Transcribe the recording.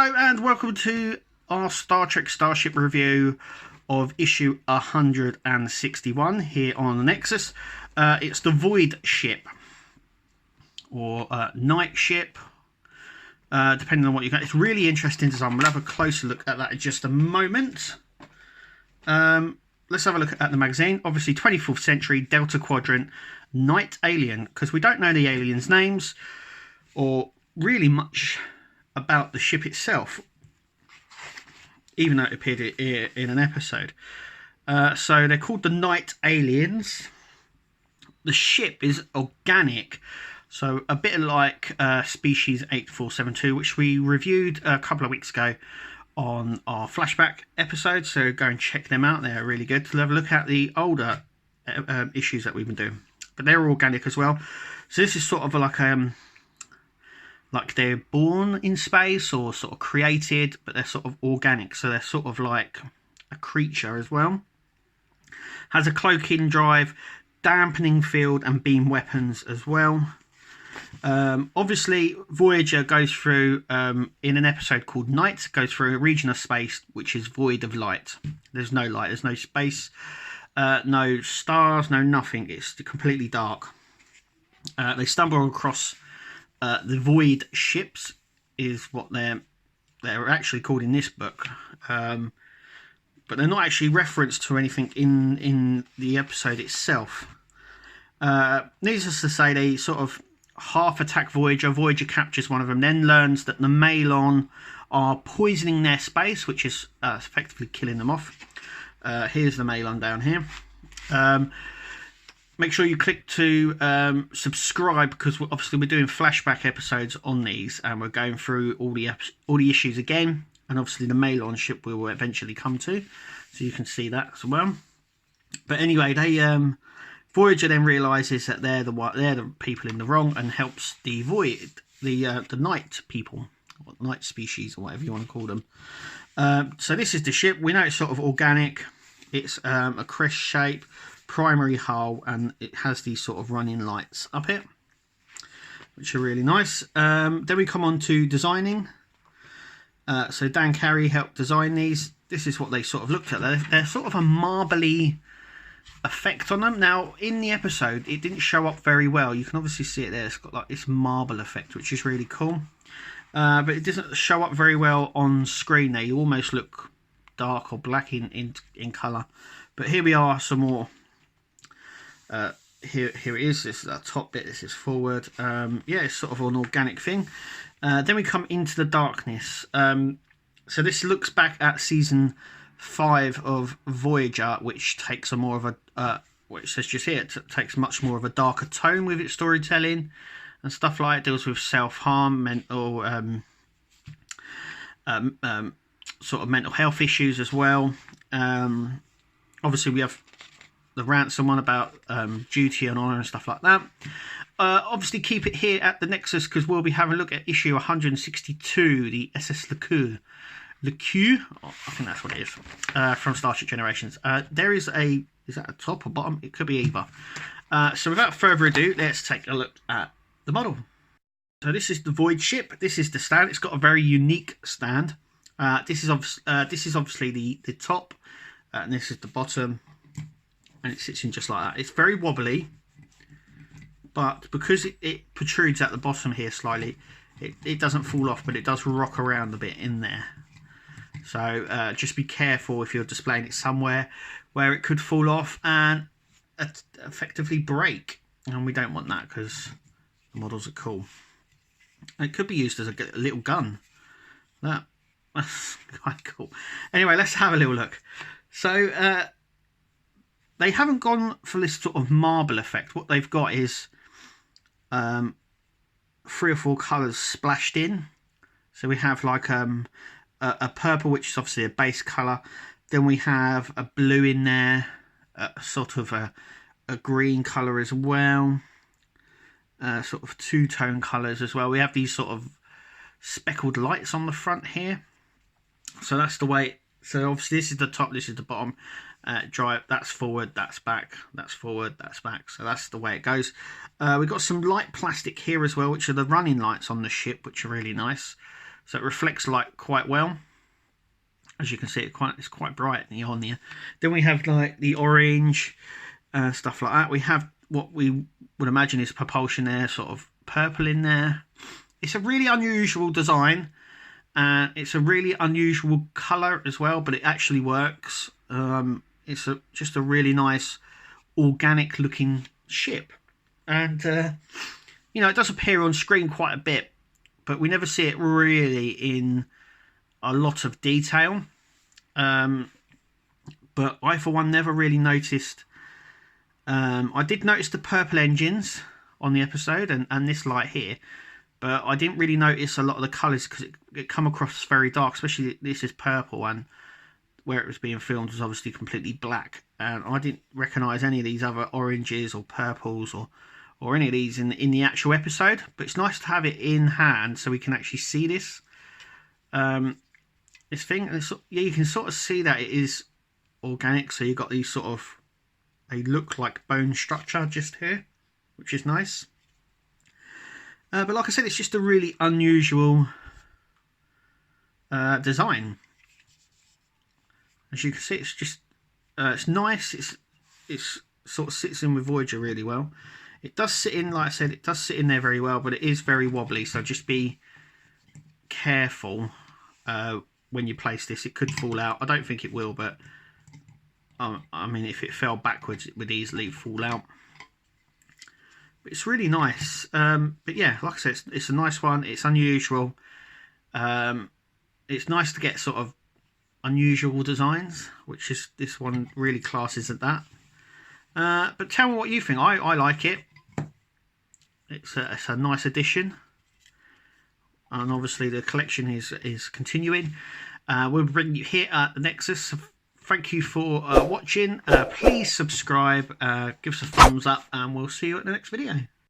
Hello and welcome to our Star Trek Starship review of issue 161 here on the Nexus. It's the Void ship, or Night ship, depending on what you got. It's really interesting design. We'll have a closer look at that in just a moment. Let's have a look at the magazine. Obviously 24th century Delta Quadrant Night Alien, because we don't know the aliens' names or really much about the ship itself, even though it appeared in an episode. So they're called the Night Aliens. The ship is organic, so a bit like Species 8472, which we reviewed a couple of weeks ago on our flashback episode, so go and check them out. They're really good to have a look at the older issues that we've been doing, but they're organic as well. So this is sort of like they're born in space or sort of created, but they're sort of organic, so they're sort of like a creature as well. Has a cloaking drive, dampening field and beam weapons as well. Obviously Voyager goes through, in an episode called Night, goes through a region of space which is void of light. There's no light, there's no space, no stars, no nothing. It's completely dark. They stumble across the Void ships, is what they're actually called in this book, but they're not actually referenced to anything in the episode itself. Needless to say, they sort of half attack Voyager. Voyager captures one of them, then learns that the Malon are poisoning their space, which is effectively killing them off. Here's the Malon down here. Make sure you click to subscribe, because obviously we're doing flashback episodes on these, and we're going through all the issues again. And obviously the Malon ship we will eventually come to, so you can see that as well. But anyway, they Voyager then realizes that they're the people in the wrong, and helps the the night people, or night species, or whatever you want to call them. So this is the ship. We know it's sort of organic. It's a crest shape, primary hull, and it has these sort of running lights up it, which are really nice. Then we come on to designing. So Dan Carey helped design these. This is what they sort of looked at. They're sort of a marbly effect on them. Now in the episode it didn't show up very well. You can obviously see it there. It's got like this marble effect, which is really cool, but it doesn't show up very well on screen there. You almost look dark or black in colour. But here we are, some more. Here it is. This is our top bit, this is forward. Yeah, it's sort of an organic thing. Then we come into the darkness. So this looks back at season 5 of Voyager, which takes a more of a what it says just here, it takes much more of a darker tone with its storytelling and stuff like it. Deals with self-harm, mental sort of mental health issues as well. Obviously we have the ransom one about duty and honour and stuff like that. Obviously keep it here at the Nexus, because we'll be having a look at issue 162, the SS Le Q, I think that's what it is, from Starship Generations. There is that a top or bottom? It could be either. So without further ado, let's take a look at the model. So this is the Void ship. This is the stand. It's got a very unique stand. This is obviously the top, and this is the bottom, and it sits in just like that. It's very wobbly, but because it protrudes at the bottom here slightly, it doesn't fall off, but it does rock around a bit in there. So just be careful if you're displaying it somewhere where it could fall off and effectively break, and we don't want that because the models are cool. It could be used as a little gun. That's quite cool. Anyway, let's have a little look. So they haven't gone for this sort of marble effect. What they've got is 3 or 4 colours splashed in. So we have like a purple, which is obviously a base colour. Then we have a blue in there, sort of a green colour as well. Sort of two-tone colours as well. We have these sort of speckled lights on the front here. So that's the way. So obviously this is the top, this is the bottom. Drive, that's forward, that's back, that's forward, that's back. So that's the way it goes. We've got some light plastic here as well, which are the running lights on the ship, which are really nice. so it reflects light quite well. As you can see, it's quite bright on there. Then we have like the orange, stuff like that. We have what we would imagine is propulsion there, sort of purple in there. It's a really unusual design, and it's a really unusual colour as well, but it actually works. It's just a really nice organic looking ship, and you know, it does appear on screen quite a bit, but we never see it really in a lot of detail. But I for one never really noticed. I did notice the purple engines on the episode and this light here, but I didn't really notice a lot of the colours because it come across very dark, especially this is purple, and where it was being filmed was obviously completely black, and I didn't recognise any of these other oranges or purples or any of these in the actual episode. But it's nice to have it in hand so we can actually see this this thing. And yeah, you can sort of see that it is organic, so you've got these sort of, they look like bone structure just here, which is nice. But like I said, it's just a really unusual design. As you can see, it's just it's nice. It's sort of sits in with Voyager really well. It does sit in, like I said, it does sit in there very well, but it is very wobbly, so just be careful when you place this. It could fall out. I don't think it will, but I mean, if it fell backwards, it would easily fall out. But it's really nice. But yeah, like I said, it's a nice one. It's unusual. It's nice to get sort of unusual designs, which is, this one really classes at that. But tell me what you think. I like it. It's a nice addition, and obviously the collection is continuing. We'll bring you here at the Nexus. Thank you for watching. Please subscribe, give us a thumbs up, and we'll see you at the next video.